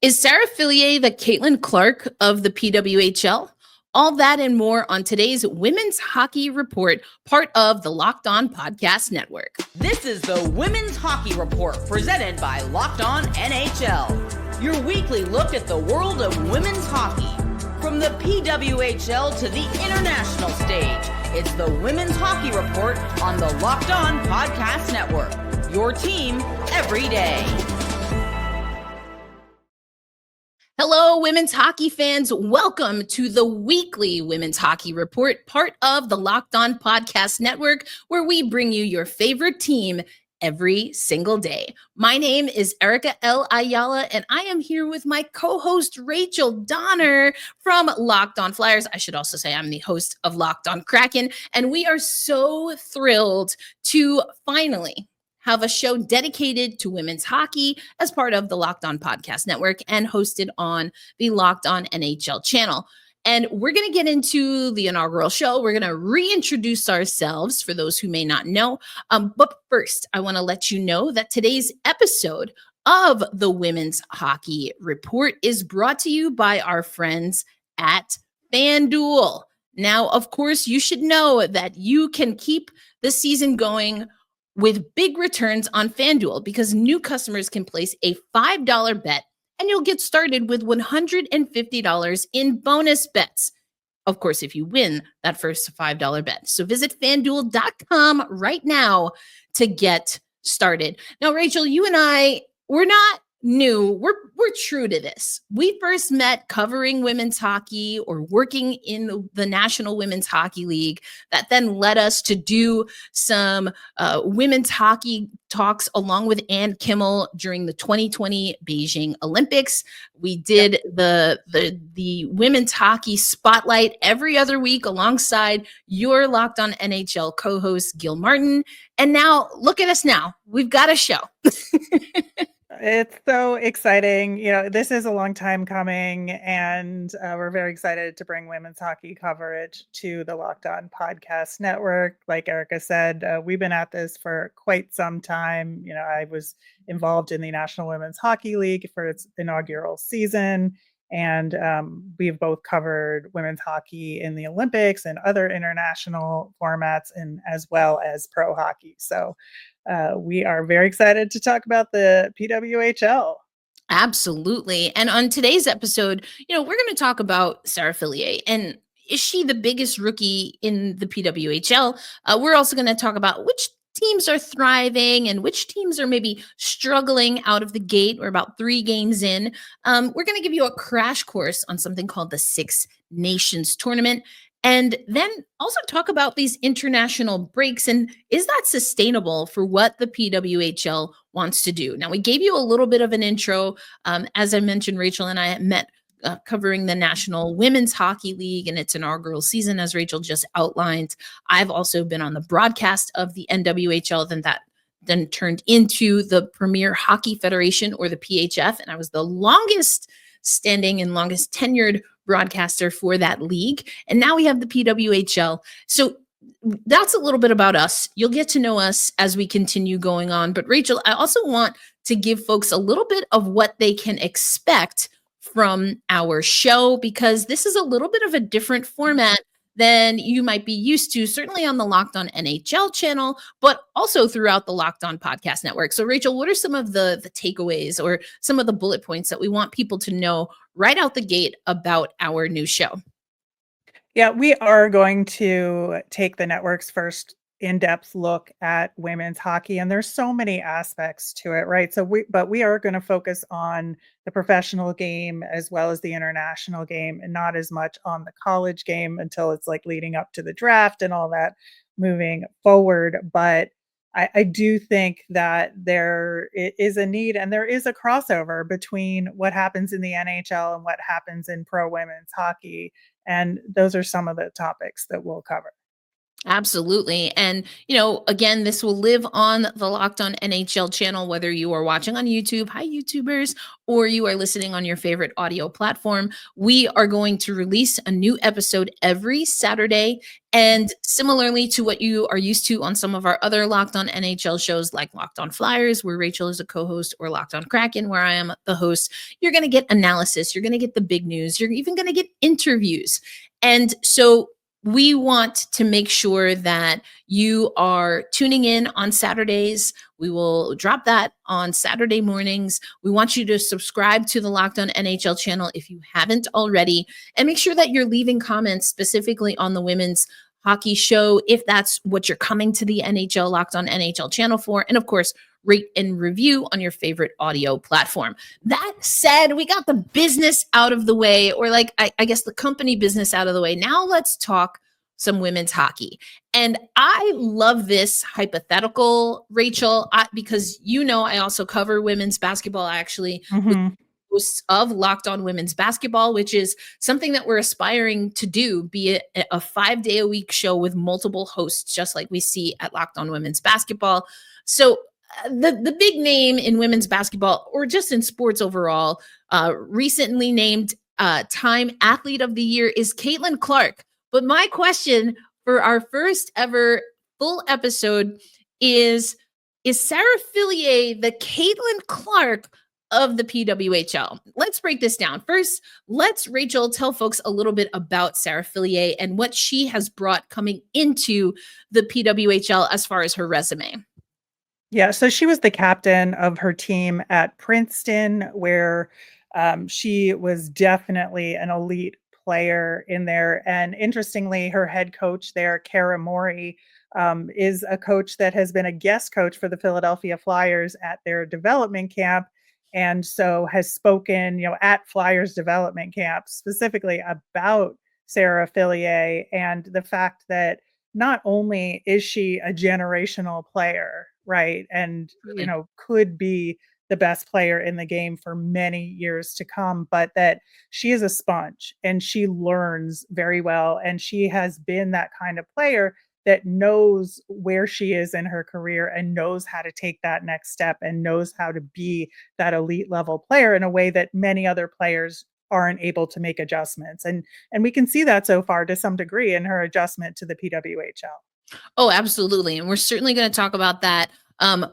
Is Sarah Fillier the Caitlin Clark of the PWHL? All that and more on today's Women's Hockey Report, part of the Locked On Podcast Network. This is the Women's Hockey Report presented by Locked On NHL. Your weekly look at the world of women's hockey. From the PWHL to the international stage, it's the Women's Hockey Report on the Locked On Podcast Network. Your team every day. Hello, women's hockey fans. Welcome to the weekly Women's Hockey Report, part of the Locked On Podcast Network, where we bring you your favorite team every single day. My name is Erica L. Ayala, and I am here with my co-host, Rachel Donner from Locked On Flyers. I should also say I'm the host of Locked On Kraken, and we are so thrilled to finally have a show dedicated to women's hockey as part of the Locked On Podcast Network and hosted on the Locked On NHL channel. And we're going to get into the inaugural show. We're going to reintroduce ourselves for those who may not know. But first, I want to let you know that today's episode of the Women's Hockey Report is brought to you by our friends at FanDuel. Now, of course, you should know that you can keep the season going with big returns on FanDuel because new customers can place a $5 bet and you'll get started with $150 in bonus bets. Of course, if you win that first $5 bet. So visit FanDuel.com right now to get started. Now, Rachel, you and I, we're not new. We're true to this. We first met covering women's hockey or working in the National Women's Hockey League. That then led us to do some women's hockey talks along with Ann Kimmel during the 2020 Beijing Olympics. We did the women's hockey spotlight every other week alongside your Locked On NHL co-host Gil Martin. And now look at us now. We've got a show. It's so exciting. You know, this is a long time coming, and we're very excited to bring women's hockey coverage to the Locked On Podcast Network. Like Erica said, we've been at this for quite some time. You know, I was involved in the National Women's Hockey League for its inaugural season, and we've both covered women's hockey in the Olympics and other international formats, and as well as pro hockey. So we are very excited to talk about the PWHL. Absolutely. And on today's episode, we're going to talk about Sarah Fillier. And is she the biggest rookie in the PWHL? We're also going to talk about which teams are thriving and which teams are maybe struggling out of the gate. We're about 3 games in. We're going to give you a crash course on something called the Six Nations Tournament. And then also talk about these international breaks and is that sustainable for what the PWHL wants to do? Now, we gave you a little bit of an intro. As I mentioned, Rachel and I met covering the National Women's Hockey League and its inaugural season, as Rachel just outlined. I've also been on the broadcast of the NWHL, then turned into the Premier Hockey Federation, or the PHF, and I was the longest standing and longest tenured broadcaster for that league. And now we have the PWHL. So that's a little bit about us. You'll get to know us as we continue going on. But Rachel, I also want to give folks a little bit of what they can expect from our show, because this is a little bit of a different format than you might be used to, certainly on the Locked On NHL channel, but also throughout the Locked On Podcast Network. So Rachel, what are some of the takeaways or some of the bullet points that we want people to know right out the gate about our new show? Yeah, we are going to take the network's first in-depth look at women's hockey, and there's so many aspects to it, right? But we are going to focus on the professional game as well as the international game, and not as much on the college game until it's like leading up to the draft and all that moving forward. But I do think that there is a need and there is a crossover between what happens in the NHL and what happens in pro women's hockey. And those are some of the topics that we'll cover. Absolutely. And, again, this will live on the Locked On NHL channel, whether you are watching on YouTube, hi YouTubers, or you are listening on your favorite audio platform. We are going to release a new episode every Saturday. And similarly to what you are used to on some of our other Locked On NHL shows, like Locked On Flyers, where Rachel is a co host, or Locked On Kraken, where I am the host, you're going to get analysis, you're going to get the big news, you're even going to get interviews. And so, we want to make sure that you are tuning in on Saturdays. We will drop that on Saturday mornings. We want you to subscribe to the Locked On NHL channel if you haven't already, and make sure that you're leaving comments specifically on the women's hockey show if that's what you're coming to the NHL Locked On NHL channel for. And of course, rate and review on your favorite audio platform. That said, we got the business out of the way, or like, I guess the company business out of the way. Now let's talk some women's hockey. And I love this hypothetical, Rachel, because I also cover women's basketball. I actually was host of Locked On Women's Basketball, which is something that we're aspiring to do, be it a 5-day-a-week show with multiple hosts, just like we see at Locked On Women's Basketball. So the big name in women's basketball, or just in sports overall, recently named Time Athlete of the Year is Caitlin Clark. But my question for our first ever full episode is Sarah Fillier the Caitlin Clark of the PWHL? Let's break this down. First, let's, Rachel, tell folks a little bit about Sarah Fillier and what she has brought coming into the PWHL as far as her resume. Yeah, so she was the captain of her team at Princeton, where she was definitely an elite player in there. And interestingly, her head coach there, Kara Morey, is a coach that has been a guest coach for the Philadelphia Flyers at their development camp. And so has spoken, at Flyers development camp specifically about Sarah Fillier and the fact that not only is she a generational player, right, and could be the best player in the game for many years to come, but that she is a sponge and she learns very well, and she has been that kind of player that knows where she is in her career and knows how to take that next step and knows how to be that elite level player in a way that many other players aren't able to make adjustments. And we can see that so far to some degree in her adjustment to the PWHL. Oh, absolutely. And we're certainly going to talk about that.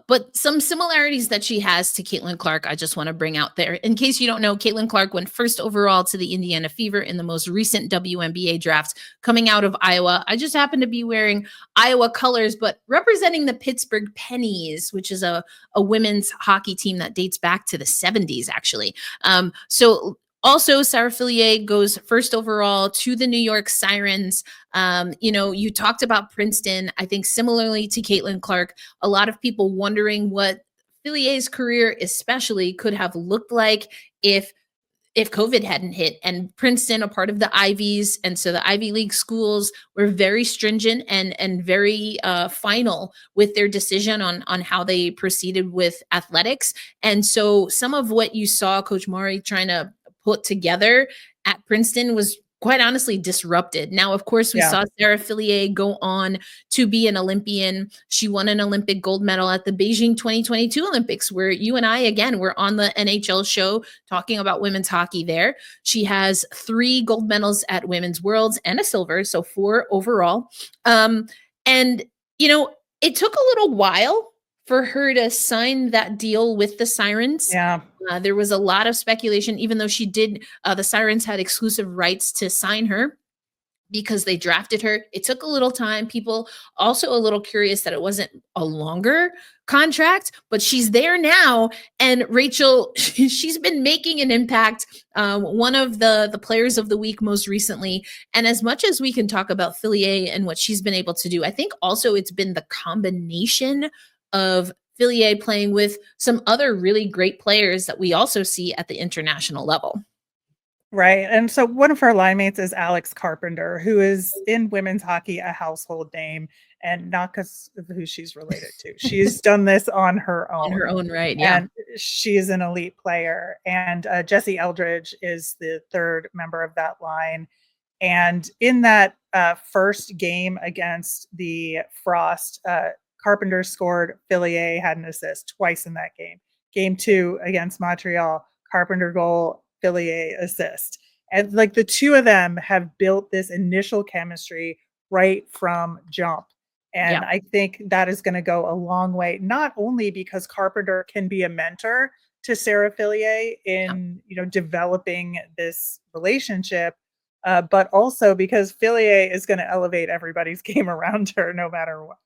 But some similarities that she has to Caitlin Clark, I just want to bring out there. In case you don't know, Caitlin Clark went first overall to the Indiana Fever in the most recent WNBA draft, coming out of Iowa. I just happen to be wearing Iowa colors, but representing the Pittsburgh Pennies, which is a women's hockey team that dates back to the 70s, actually. Also, Sarah Fillier goes first overall to the New York Sirens. You talked about Princeton. I think similarly to Caitlin Clark, a lot of people wondering what Fillier's career especially could have looked like if COVID hadn't hit. And Princeton, a part of the Ivies, and so the Ivy League schools were very stringent and very final with their decision on how they proceeded with athletics. And so some of what you saw Coach Morey trying to put together at Princeton was quite honestly disrupted. Now, of course, we saw Sarah Fillier go on to be an Olympian. She won an Olympic gold medal at the Beijing 2022 Olympics, where you and I, again, were on the NHL show talking about women's hockey there. She has 3 gold medals at Women's Worlds and a silver, so 4 overall. It took a little while for her to sign that deal with the Sirens. Yeah. There was a lot of speculation, even though she did, the Sirens had exclusive rights to sign her because they drafted her. It took a little time. People also a little curious that it wasn't a longer contract, but she's there now. And Rachel, she's been making an impact. One of the players of the week most recently. And as much as we can talk about Fillier and what she's been able to do, I think also it's been the combination of Fillier playing with some other really great players that we also see at the international level. Right. And so one of her line mates is Alex Carpenter, who is in women's hockey a household name, and not because of who she's related to. She's done this on her own. On her own right, yeah. And she's an elite player. And Jessie Eldridge is the third member of that line. And in that first game against the Frost, Carpenter scored, Fillier had an assist twice in that game. Game 2 against Montreal, Carpenter goal, Fillier assist. And like the two of them have built this initial chemistry right from jump. And Yeah. I think that is going to go a long way, not only because Carpenter can be a mentor to Sarah Fillier in, developing this relationship, but also because Fillier is going to elevate everybody's game around her no matter what.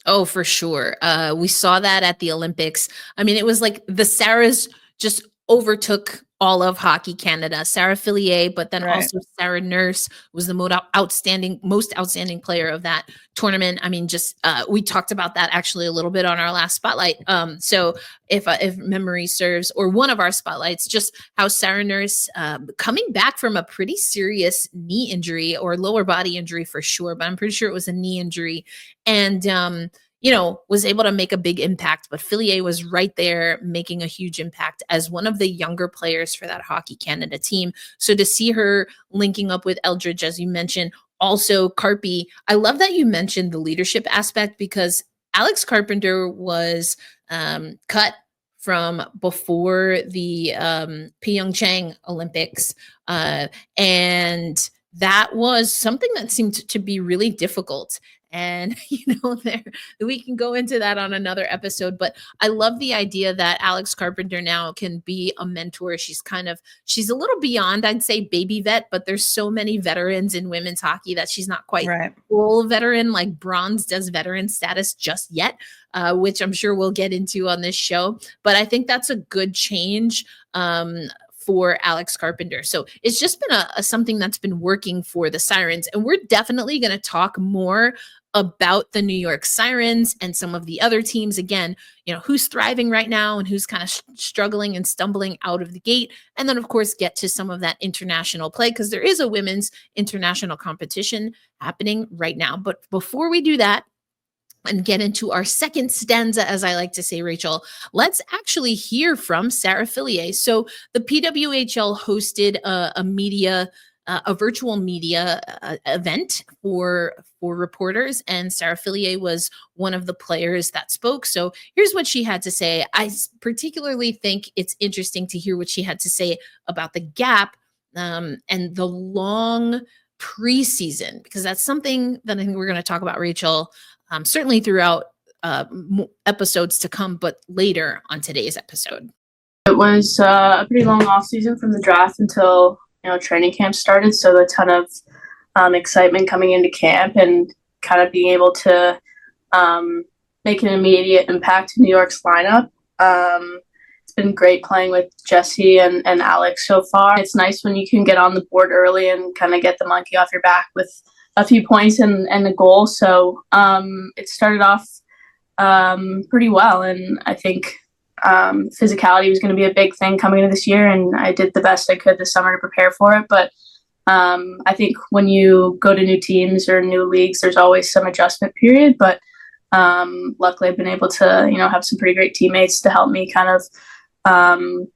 Oh, for sure. We saw that at the Olympics. I mean, it was like the Sarahs just overtook all of Hockey Canada. Sarah Fillier, but then Right. also Sarah Nurse was the most outstanding player of that tournament. I mean, just we talked about that actually a little bit on our last spotlight. So if memory serves, or one of our spotlights, just how Sarah Nurse coming back from a pretty serious knee injury or lower body injury for sure, but I'm pretty sure it was a knee injury, and was able to make a big impact. But Fillier was right there making a huge impact as one of the younger players for that Hockey Canada team. So to see her linking up with Eldridge, as you mentioned, also Carpy, I love that you mentioned the leadership aspect, because Alex Carpenter was cut from before the Pyeongchang Olympics. And that was something that seemed to be really difficult. And, we can go into that on another episode, but I love the idea that Alex Carpenter now can be a mentor. She's a little beyond, I'd say, baby vet, but there's so many veterans in women's hockey that she's not quite Right. full veteran, like bronze does veteran status just yet, which I'm sure we'll get into on this show. But I think that's a good change for Alex Carpenter. So it's just been something that's been working for the Sirens. And we're definitely going to talk more about the New York Sirens and some of the other teams. Again, who's thriving right now and who's kind of struggling and stumbling out of the gate. And then, of course, get to some of that international play, because there is a women's international competition happening right now. But before we do that, and get into our second stanza, as I like to say, Rachel, let's actually hear from Sarah Fillier. So the PWHL hosted a virtual media event for reporters, and Sarah Fillier was one of the players that spoke. So here's what she had to say. I particularly think it's interesting to hear what she had to say about the gap and the long preseason, because that's something that I think we're going to talk about, Rachel, certainly throughout episodes to come, but later on today's episode. It was a pretty long off season from the draft until training camp started, so a ton of excitement coming into camp and kind of being able to make an immediate impact in New York's lineup. It's been great playing with Jesse and Alex so far. It's nice when you can get on the board early and kind of get the monkey off your back with a few points and a goal. So it started off pretty well, and I think physicality was going to be a big thing coming into this year, and I did the best I could this summer to prepare for it. But I think when you go to new teams or new leagues, there's always some adjustment period, but luckily I've been able to have some pretty great teammates to help me kind of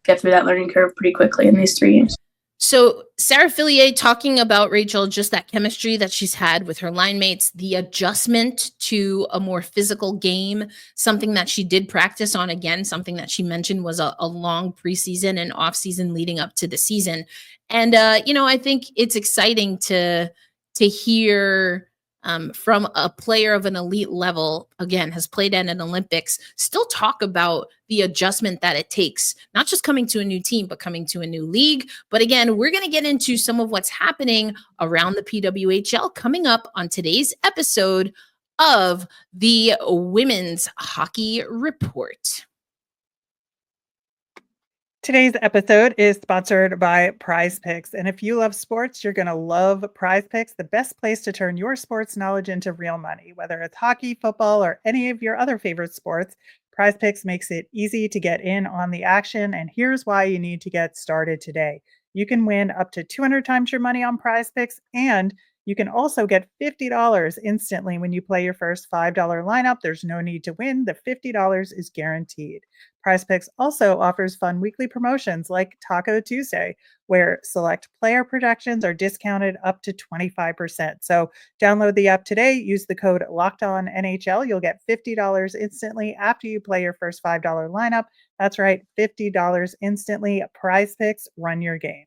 get through that learning curve pretty quickly in these 3 games. So Sarah Fillier talking about, Rachel, just that chemistry that she's had with her line mates, the adjustment to a more physical game, something that she did practice on, again, something that she mentioned was a long preseason and off-season leading up to the season. And, I think it's exciting to hear from a player of an elite level, again, has played at an Olympics, still talk about the adjustment that it takes, not just coming to a new team, but coming to a new league. But again, we're going to get into some of what's happening around the PWHL coming up on today's episode of the Women's Hockey Report. Today's episode is sponsored by Prize Picks. And if you love sports, you're going to love Prize Picks, the best place to turn your sports knowledge into real money. Whether it's hockey, football, or any of your other favorite sports, Prize Picks makes it easy to get in on the action. And here's why you need to get started today. You can win up to 200 times your money on Prize Picks, and You can also get $50 instantly when you play your first $5 lineup. There's no need to win. The $50 is guaranteed. PrizePicks also offers fun weekly promotions like Taco Tuesday, where select player projections are discounted up to 25%. So download the app today, use the code LOCKEDONNHL. You'll get $50 instantly after you play your first $5 lineup. That's right, $50 instantly. PrizePicks, run your game.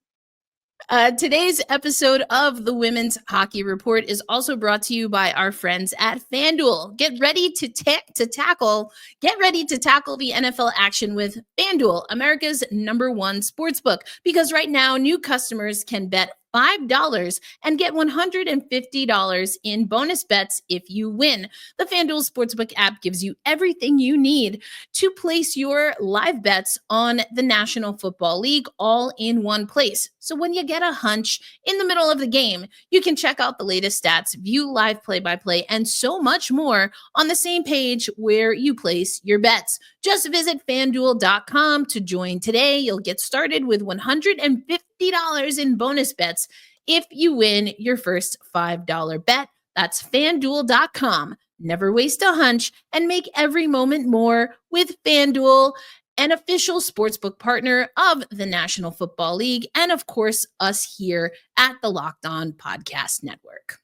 Today's episode of the Women's Hockey Report is also brought to you by our friends at FanDuel. Get ready to tackle the NFL action with FanDuel, America's #1 sportsbook. Because right now, new customers can bet $5 and get $150 in bonus bets if you win. The FanDuel Sportsbook app gives you everything you need to place your live bets on the National Football League all in one place. So when you get a hunch in the middle of the game, you can check out the latest stats, view live play-by-play, and so much more on the same page where you place your bets. Just visit FanDuel.com to join today. You'll get started with $150 in bonus bets if you win your first $5 bet. That's FanDuel.com. Never waste a hunch and make every moment more with FanDuel, an official sportsbook partner of the National Football League, and of course, us here at the Locked On Podcast Network.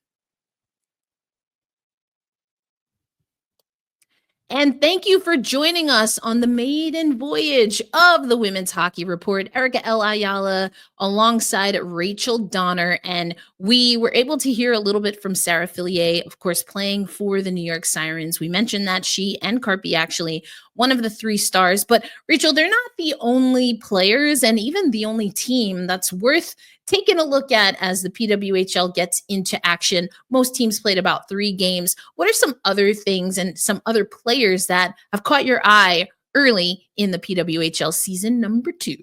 And thank you for joining us on the maiden voyage of the Women's Hockey Report. Erica L. Ayala alongside Rachel Donner. And we were able to hear a little bit from Sarah Fillier, of course, playing for the New York Sirens. We mentioned that she and Carpy actually one of the 3 stars. But Rachel, they're not the only players and even the only team that's worth taking a look at as the PWHL gets into action. Most teams played about 3 games. What are some other things and some other players that have caught your eye early in the PWHL season number 2?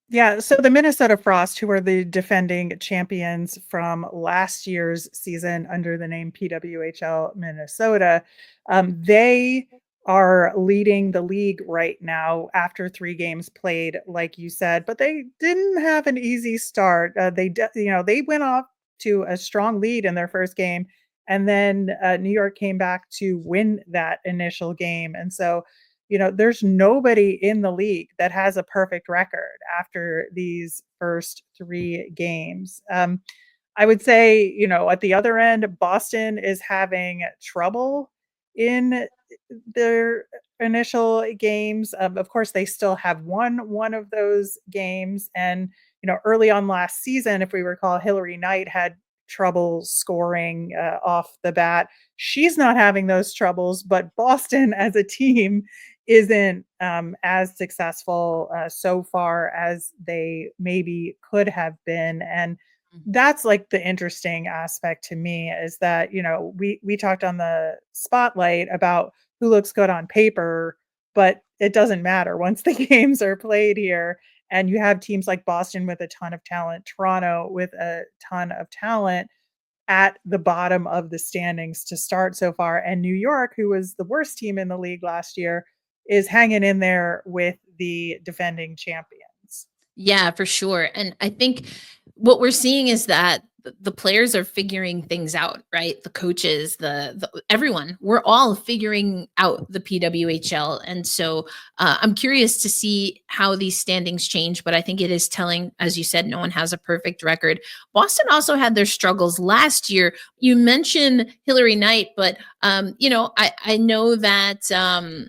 Yeah, so the Minnesota Frost, who are the defending champions from last year's season under the name PWHL Minnesota, they are leading the league right now after 3 games played, like you said, but they didn't have an easy start. They went off to a strong lead in their first game, and then New York came back to win that initial game, and so there's nobody in the league that has a perfect record after these first 3 games. I would say, at the other end, Boston is having trouble in their initial games. Of course, they still have won one of those games. And, early on last season, if we recall, Hillary Knight had trouble scoring off the bat. She's not having those troubles, but Boston as a team isn't as successful so far as they maybe could have been. And that's like the interesting aspect to me is that, we talked on the spotlight about who looks good on paper, but it doesn't matter once the games are played here. And you have teams like Boston with a ton of talent, Toronto with a ton of talent at the bottom of the standings to start so far. And New York, who was the worst team in the league last year, is hanging in there with the defending champions. Yeah, for sure. And I think what we're seeing is that the players are figuring things out, right? The coaches, the everyone, we're all figuring out the PWHL. And so I'm curious to see how these standings change, but I think it is telling, as you said, no one has a perfect record. Boston also had their struggles last year. You mentioned Hillary Knight, but I know that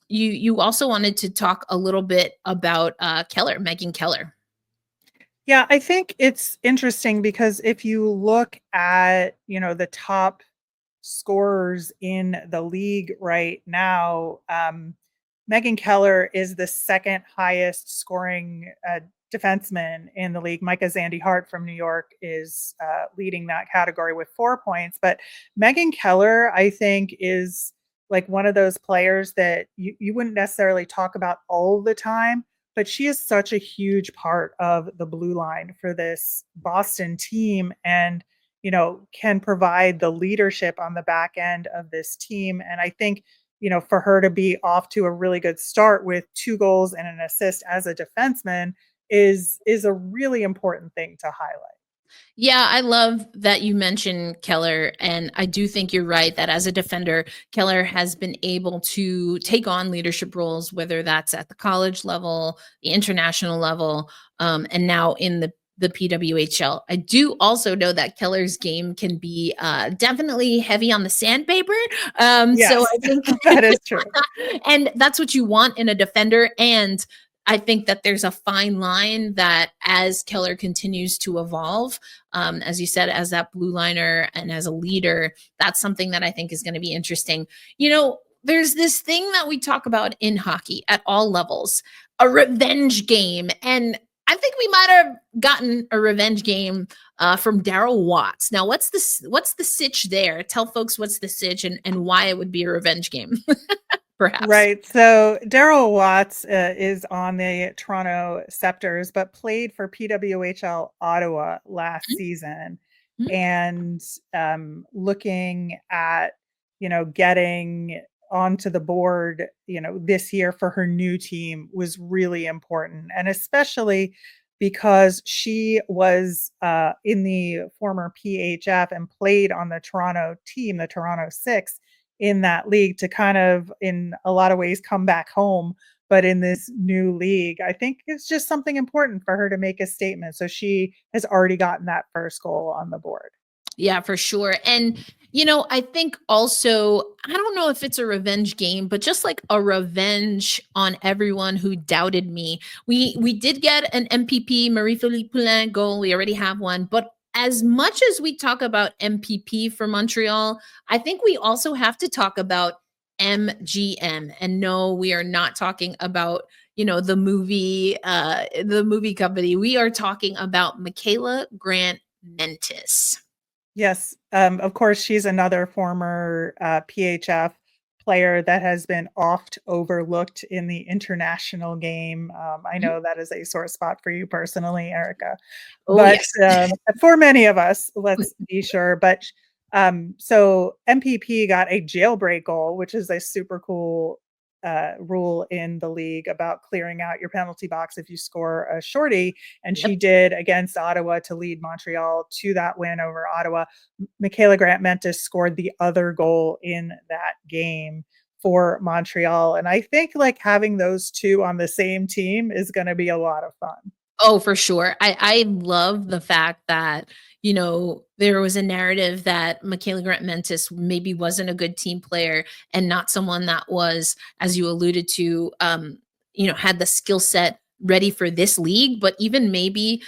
you also wanted to talk a little bit about Megan Keller. Yeah, I think it's interesting because if you look at, the top scorers in the league right now, Megan Keller is the second highest scoring defenseman in the league. Micah Zandy Hart from New York is leading that category with 4 points. But Megan Keller, I think, is like one of those players that you wouldn't necessarily talk about all the time, but she is such a huge part of the blue line for this Boston team and, can provide the leadership on the back end of this team. And I think, for her to be off to a really good start with 2 goals and an assist as a defenseman is a really important thing to highlight. Yeah, I love that you mentioned Keller. And I do think you're right that as a defender, Keller has been able to take on leadership roles, whether that's at the college level, the international level, and now in the PWHL. I do also know that Keller's game can be definitely heavy on the sandpaper. So Yes, I think, that is true. and that's what you want in a defender. And I think that there's a fine line that as Keller continues to evolve, as you said, as that blue liner and as a leader, that's something that I think is going to be interesting. There's this thing that we talk about in hockey at all levels, a revenge game. And I think we might have gotten a revenge game from Daryl Watts. Now, what's the sitch there? Tell folks what's the sitch and why it would be a revenge game, perhaps. Right. So Daryl Watts is on the Toronto Scepters, but played for PWHL Ottawa last season. Mhm. And looking at, getting onto the board, this year for her new team was really important. And especially because she was in the former PHF and played on the Toronto team, the Toronto Six, in that league, to kind of, in a lot of ways, come back home. But in this new league, I think it's just something important for her to make a statement. So she has already gotten that first goal on the board. Yeah, for sure. And I think also, I don't know if it's a revenge game, but just like a revenge on everyone who doubted me. We did get an MPP Marie-Philippe Poulin goal. We already have one, but as much as we talk about MPP for Montreal, I think we also have to talk about MGM. And no, we are not talking about the movie company. We are talking about Michaela Grant Mentis. Yes, of course, she's another former PHF player that has been oft overlooked in the international game. I know that is a sore spot for you personally, Erica, Oh, but yes. for many of us, let's be sure. But so MPP got a jailbreak goal, which is a super cool rule in the league about clearing out your penalty box if you score a shorty. And she Yep. did against Ottawa to lead Montreal to that win over Ottawa. Michaela Grant Mentis scored the other goal in that game for Montreal. And I think like having those two on the same team is going to be a lot of fun. Oh, for sure. I love the fact that, there was a narrative that Michaela Grant Mentis maybe wasn't a good team player and not someone that was, as you alluded to, had the skill set ready for this league, but even maybe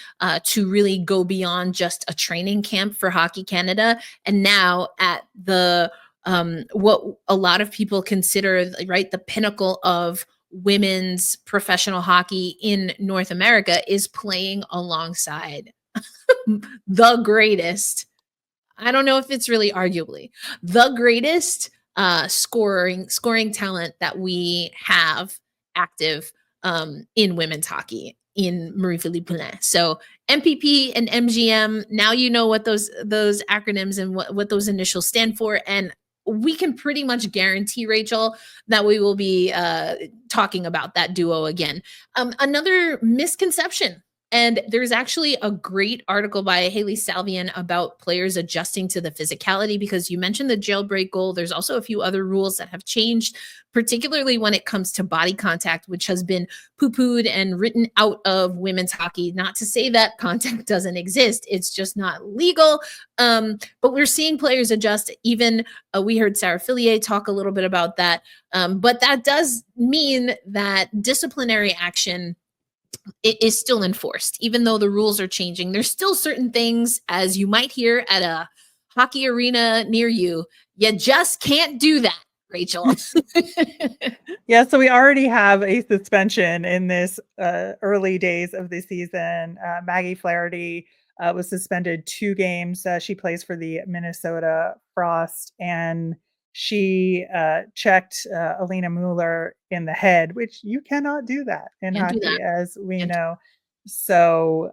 to really go beyond just a training camp for Hockey Canada. And now at the what a lot of people consider, right, the pinnacle of women's professional hockey in North America, is playing alongside the greatest. I don't know if it's really arguably the greatest scoring talent that we have active in women's hockey in Marie-Philippe Poulin. So MPP and MGM, now you know what those acronyms and what those initials stand for. And we can pretty much guarantee, Rachel, that we will be talking about that duo again. Another misconception, and there's actually a great article by Haley Salvian about players adjusting to the physicality, because you mentioned the jailbreak goal. There's also a few other rules that have changed, particularly when it comes to body contact, which has been poo-pooed and written out of women's hockey. Not to say that contact doesn't exist, it's just not legal. But we're seeing players adjust. Even we heard Sarah Fillier talk a little bit about that. But that does mean that disciplinary action it is still enforced, even though the rules are changing. There's still certain things, as you might hear at a hockey arena near you, you just can't do that, Rachel. Yeah, so we already have a suspension in this early days of the season. Maggie Flaherty was suspended 2 games. She plays for the Minnesota Frost, and she checked Alina Mueller in the head, which you cannot do that in Can't do hockey, that. as we Can't- know. So,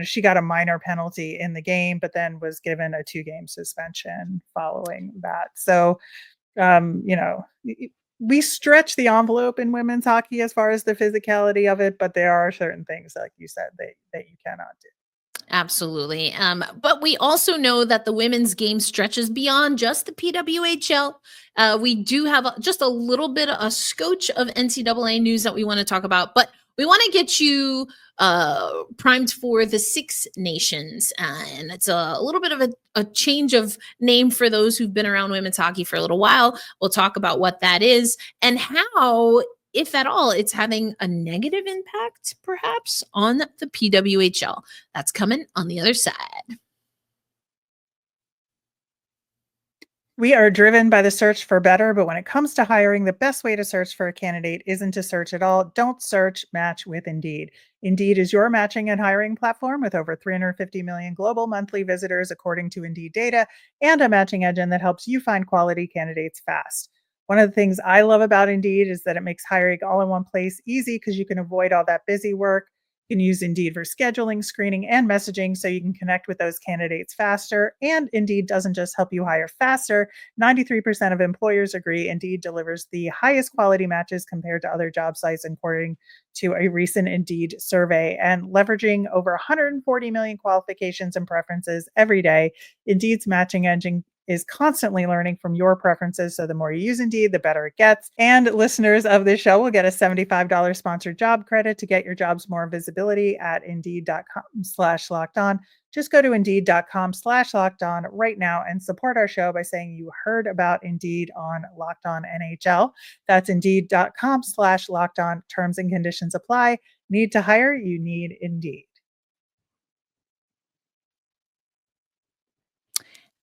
she got a minor penalty in the game, but then was given a 2-game suspension following that. So, we stretch the envelope in women's hockey as far as the physicality of it, but there are certain things, like you said, that you cannot do. Absolutely. But we also know that the women's game stretches beyond just the PWHL. We do have just a little bit, a scotch of NCAA news that we want to talk about, but we want to get you primed for the Six Nations. And it's a little bit of a change of name for those who've been around women's hockey for a little while. We'll talk about what that is and how, if at all, it's having a negative impact, perhaps, on the PWHL. That's coming on the other side. We are driven by the search for better, but when it comes to hiring, the best way to search for a candidate isn't to search at all. Don't search, match with Indeed. Indeed is your matching and hiring platform with over 350 million global monthly visitors, according to Indeed data, and a matching engine that helps you find quality candidates fast. One of the things I love about Indeed is that it makes hiring all in one place easy because you can avoid all that busy work. You can use Indeed for scheduling, screening, and messaging so you can connect with those candidates faster. And Indeed doesn't just help you hire faster. 93% of employers agree Indeed delivers the highest quality matches compared to other job sites, according to a recent Indeed survey. And leveraging over 140 million qualifications and preferences every day, Indeed's matching engine is constantly learning from your preferences. So the more you use Indeed, the better it gets. And listeners of this show will get a $75 sponsored job credit to get your jobs more visibility at indeed.com/lockedon. Just go to indeed.com/lockedon right now and support our show by saying you heard about Indeed on Locked On NHL. That's indeed.com/lockedon. Terms and conditions apply. Need to hire? You need Indeed.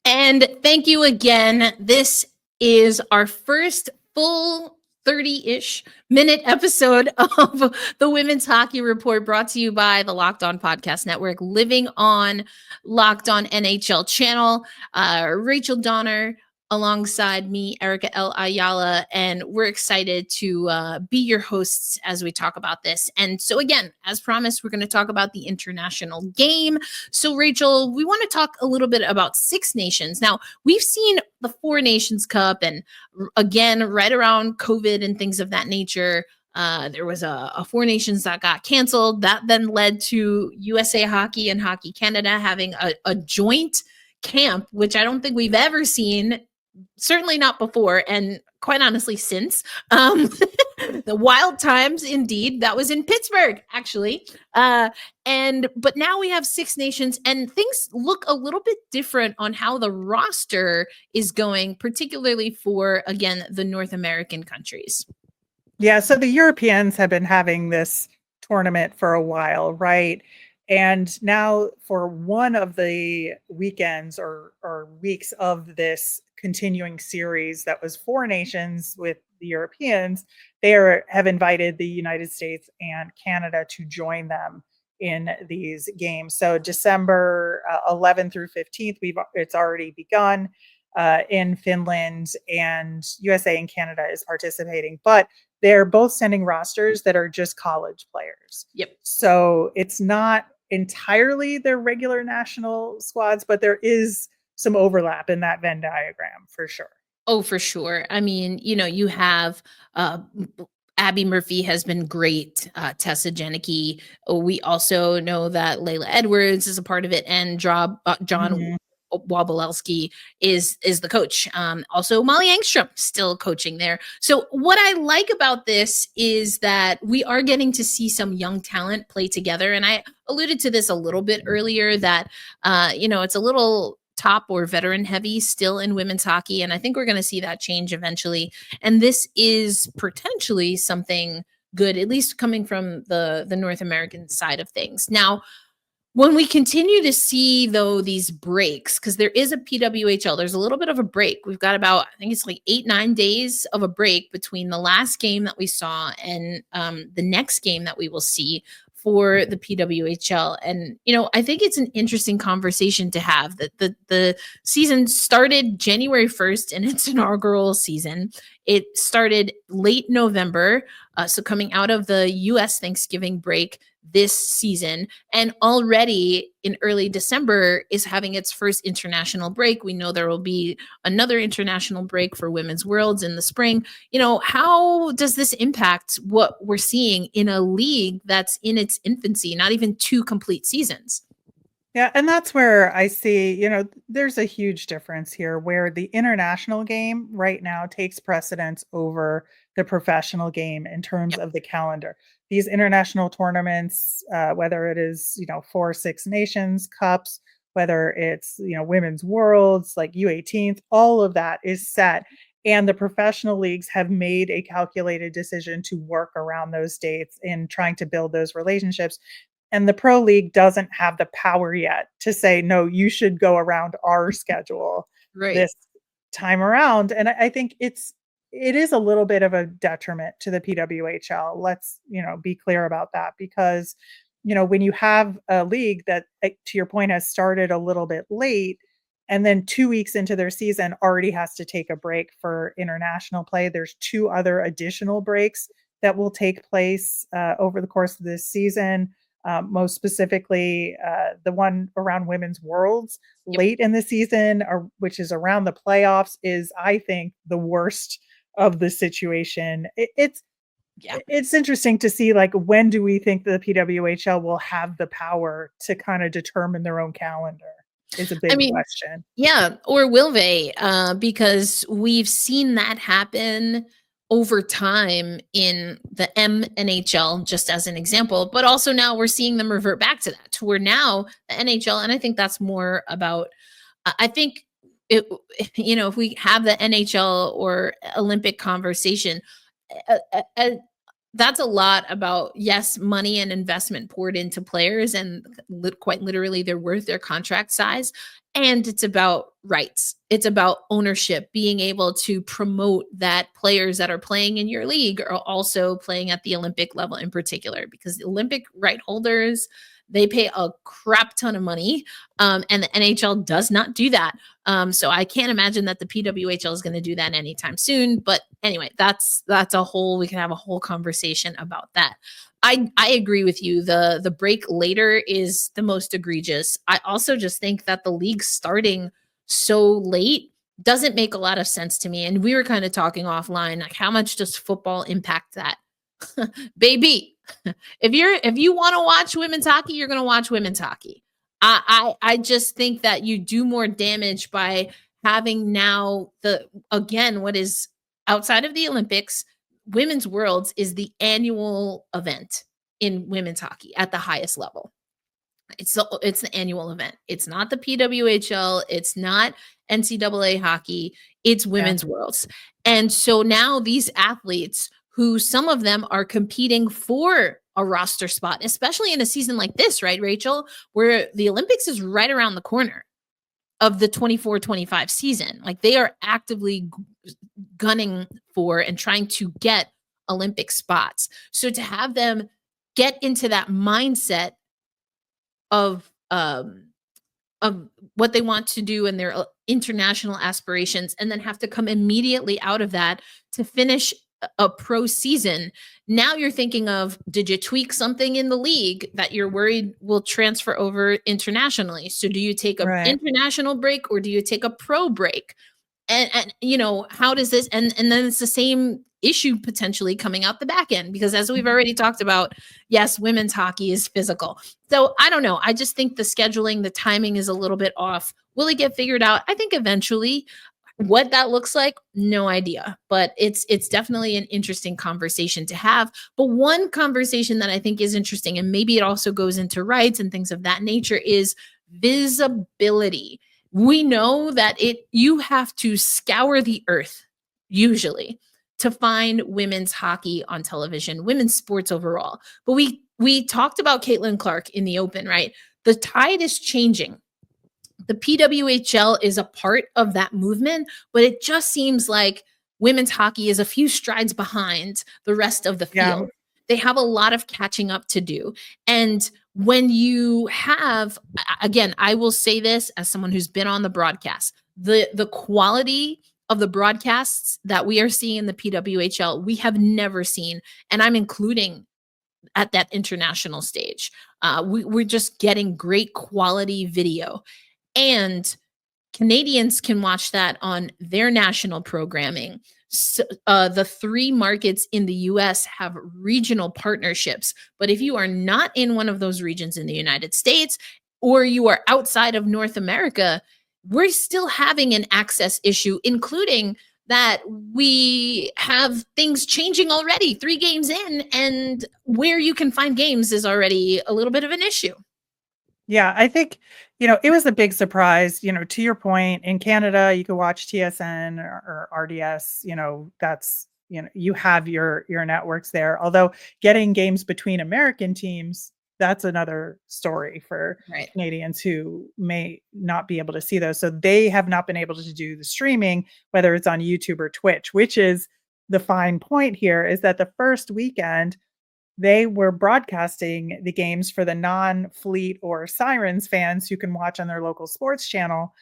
And thank you again. This is our first full 30-ish minute episode of the Women's Hockey Report, brought to you by the Locked On Podcast Network, living on Locked On NHL channel. Rachel Donner alongside me, Erica L. Ayala, and we're excited to be your hosts as we talk about this. And so again, as promised, we're going to talk about the international game. So Rachel, we want to talk a little bit about Six Nations. Now, we've seen the Four Nations Cup, and again, right around COVID and things of that nature, there was a Four Nations that got canceled. That then led to USA Hockey and Hockey Canada having a joint camp, which I don't think we've ever seen, certainly not before, and quite honestly since. The wild times, indeed. That was in Pittsburgh, actually. But now we have Six Nations, and things look a little bit different on how the roster is going, particularly for, again, the North American countries. Yeah, so the Europeans have been having this tournament for a while, right? And now for one of the weekends or weeks of this continuing series that was Four Nations with the Europeans, they have invited the United States and Canada to join them in these games. So December 11th through 15th, it's already begun in Finland, and USA and Canada is participating, but they're both sending rosters that are just college players. Yep. So it's not entirely their regular national squads, but there is some overlap in that Venn diagram for sure. Oh, for sure. I mean, you have Abby Murphy has been great. Tessa Janicki. We also know that Layla Edwards is a part of it, and John Wabolewski is the coach. Also, Molly Engstrom still coaching there. So what I like about this is that we are getting to see some young talent play together. And I alluded to this a little bit earlier that, it's a little top or veteran heavy still in women's hockey. And I think we're going to see that change eventually. And this is potentially something good, at least coming from the North American side of things. Now, when we continue to see, though, these breaks, because there is a PWHL, there's a little bit of a break. We've got about, I think it's like 8-9 days of a break between the last game that we saw and the next game that we will see for the PWHL. And, I think it's an interesting conversation to have that the season started January 1st in its inaugural season. It started late November, so coming out of the U.S. Thanksgiving break this season, and already in early December is having its first international break. We know there will be another international break for Women's Worlds in the spring. How does this impact what we're seeing in a league that's in its infancy, not even 2 complete seasons? Yeah, and that's where I see, there's a huge difference here where the international game right now takes precedence over the professional game in terms Yep. of the calendar. These international tournaments, whether it is, 4 Six Nations Cups, whether it's, Women's Worlds, like U18s, all of that is set. And the professional leagues have made a calculated decision to work around those dates in trying to build those relationships, and the pro league doesn't have the power yet to say, no, you should go around our schedule Right. this time around. And I think it is a little bit of a detriment to the PWHL. Let's, be clear about that, because, when you have a league that, to your point, has started a little bit late, and then 2 weeks into their season already has to take a break for international play. There's two other additional breaks that will take place over the course of this season. Most specifically, the one around Women's Worlds Yep. late in the season, which is around the playoffs, is, I think, the worst of the situation. Yeah. It's interesting to see, like, when do we think the PWHL will have the power to kind of determine their own calendar is a I big mean, question. yeah, or will they? Because we've seen that happen over time in the MNHL, just as an example, but also now we're seeing them revert back to that, to where now the NHL, and I think that's more about, I think it, if we have the NHL or Olympic conversation, uh, uh, uh, that's a lot about, yes, money and investment poured into players, and quite literally they're worth their contract size. And it's about rights. It's about ownership, being able to promote that players that are playing in your league are also playing at the Olympic level in particular, because the Olympic right holders, they pay a crap ton of money. And the NHL does not do that. So I can't imagine that the PWHL is going to do that anytime soon. But anyway, that's a whole, we can have a whole conversation about that. I agree with you. The break later is the most egregious. I also just think that the league starting so late doesn't make a lot of sense to me. And we were kind of talking offline, like, how much does football impact that? Baby, if you want to watch women's hockey, you're going to watch women's hockey. I just think that you do more damage by having now what is outside of the Olympics, Women's Worlds is the annual event in women's hockey at the highest level. It's the annual event. It's not the PWHL, it's not NCAA hockey, it's Yeah. Women's Worlds. And so now these athletes, who some of them are competing for a roster spot, especially in a season like this, right, Rachel, where the Olympics is right around the corner of the 24-25 season. Like, they are actively gunning for and trying to get Olympic spots. So to have them get into that mindset of what they want to do and their international aspirations, and then have to come immediately out of that to finish a pro season. Now you're thinking of, did you tweak something in the league that you're worried will transfer over internationally? So do you take an Right. international break, or do you take a pro break? And how does this, and then it's the same issue potentially coming out the back end, because as we've already talked about, yes, women's hockey is physical. So I don't know. I just think the scheduling, the timing is a little bit off. Will it get figured out? I think eventually. What that looks like, no idea. But it's definitely an interesting conversation to have. But one conversation that I think is interesting, and maybe it also goes into rights and things of that nature, is visibility. We know that you have to scour the earth usually to find women's hockey on television, women's sports overall. But we talked about Caitlin Clark in the open, right? The tide is changing. The PWHL is a part of that movement, but it just seems like women's hockey is a few strides behind the rest of the Yeah. field. They have a lot of catching up to do. And when you have, again, I will say this as someone who's been on the broadcast, the quality of the broadcasts that we are seeing in the PWHL, we have never seen. And I'm including at that international stage. We're just getting great quality video. And Canadians can watch that on their national programming. So, the 3 markets in the US have regional partnerships. But if you are not in one of those regions in the United States, or you are outside of North America, we're still having an access issue, including that we have things changing already 3 games in, and where you can find games is already a little bit of an issue. Yeah, I think, it was a big surprise, to your point. In Canada, you could watch TSN or RDS, that's, you have your networks there. Although getting games between American teams, that's another story for Right. Canadians who may not be able to see those. So they have not been able to do the streaming, whether it's on YouTube or Twitch, which is the fine point here, is that the first weekend they were broadcasting the games for the non-Fleet or Sirens fans who can watch on their local sports channel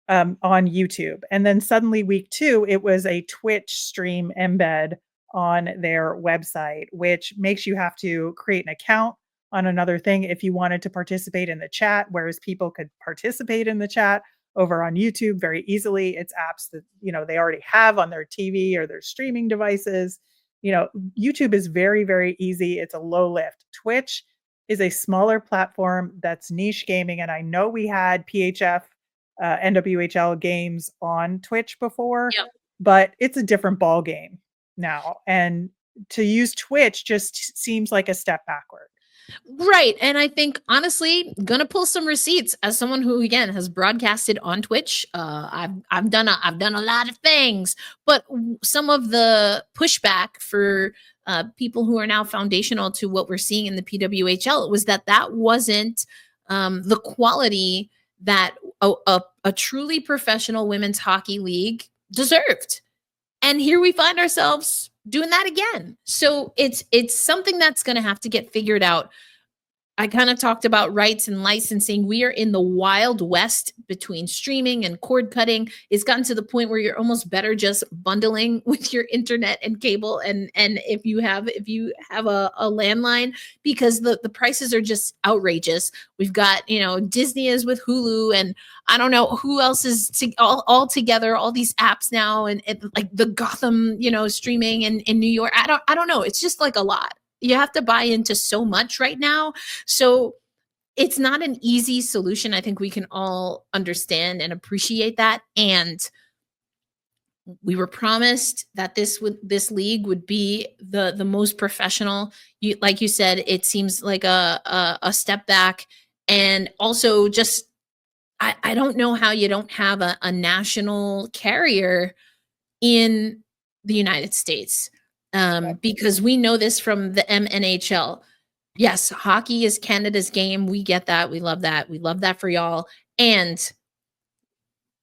on YouTube. And then suddenly week 2, it was a Twitch stream embed on their website, which makes you have to create an account on another thing if you wanted to participate in the chat, whereas people could participate in the chat over on YouTube very easily. It's apps that, they already have on their TV or their streaming devices. YouTube is very, very easy. It's a low lift. Twitch is a smaller platform that's niche gaming. And I know we had PHF, NWHL games on Twitch before, Yep. but it's a different ball game now. And to use Twitch just seems like a step backward. Right. And I think, honestly, gonna pull some receipts as someone who, again, has broadcasted on Twitch. I've done a lot of things, but some of the pushback for people who are now foundational to what we're seeing in the PWHL was that wasn't the quality that a truly professional women's hockey league deserved. And here we find ourselves doing that again. So it's something that's going to have to get figured out. I kind of talked about rights and licensing. We are in the wild west between streaming and cord cutting. It's gotten to the point where you're almost better just bundling with your internet and cable, and if you have a landline, because the prices are just outrageous. We've got, Disney is with Hulu, and I don't know who else is all together, all these apps now, and like the Gotham, streaming in New York. I don't know. It's just like a lot. You have to buy into so much right now. So it's not an easy solution. I think we can all understand and appreciate that. And we were promised that this league would be the most professional. Like you said, it seems like a step back. And also just, I don't know how you don't have a national carrier in the United States. Because we know this from the MNHL. Yes, hockey is Canada's game. We get that. We love that. We love that for y'all. And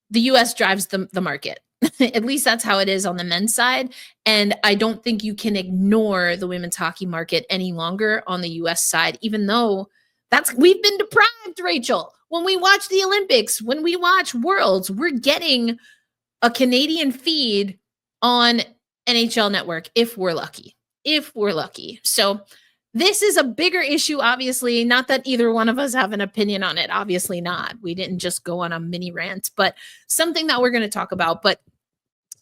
the US drives the market. At least that's how it is on the men's side. And I don't think you can ignore the women's hockey market any longer on the US side, even though we've been deprived, Rachel. When we watch the Olympics, when we watch Worlds, we're getting a Canadian feed on NHL Network if we're lucky. So this is a bigger issue, obviously. Not that either one of us have an opinion on it. Obviously not. We didn't just go on a mini rant, but something that we're going to talk about. But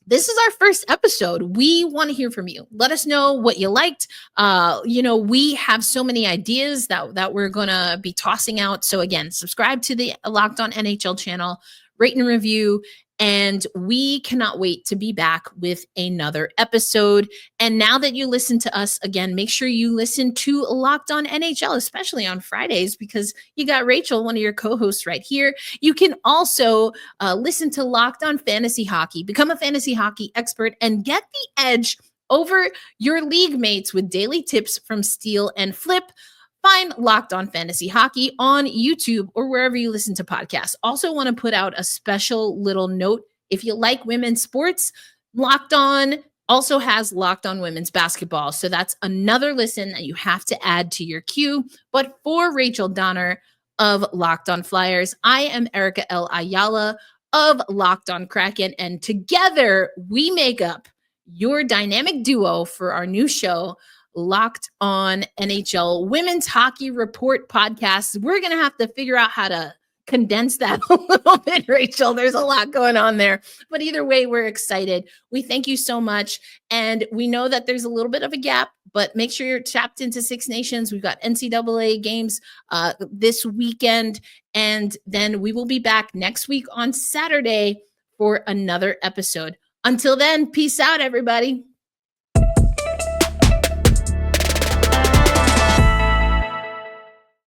this is our first episode. We want to hear from you. Let us know what you liked. We have so many ideas that we're going to be tossing out. So again, subscribe to the Locked On NHL channel, rate and review. And we cannot wait to be back with another episode. And now that you listen to us again, make sure you listen to Locked On NHL, especially on Fridays, because you got Rachel, one of your co-hosts, right here. You can also listen to Locked On Fantasy Hockey, become a fantasy hockey expert, and get the edge over your league mates with daily tips from Steal and Flip. Find Locked On Fantasy Hockey on YouTube or wherever you listen to podcasts. Also want to put out a special little note. If you like women's sports, Locked On also has Locked On Women's Basketball. So that's another listen that you have to add to your queue. But for Rachel Donner of Locked On Flyers, I am Erica L. Ayala of Locked On Kraken. And together we make up your dynamic duo for our new show, Locked On NHL Women's Hockey Report podcast. We're going to have to figure out how to condense that a little bit, Rachel. There's a lot going on there. But either way, we're excited. We thank you so much. And we know that there's a little bit of a gap But make sure you're tapped into Six Nations. We've got NCAA games this weekend. And then we will be back next week on Saturday for another episode. Until then, peace out, everybody.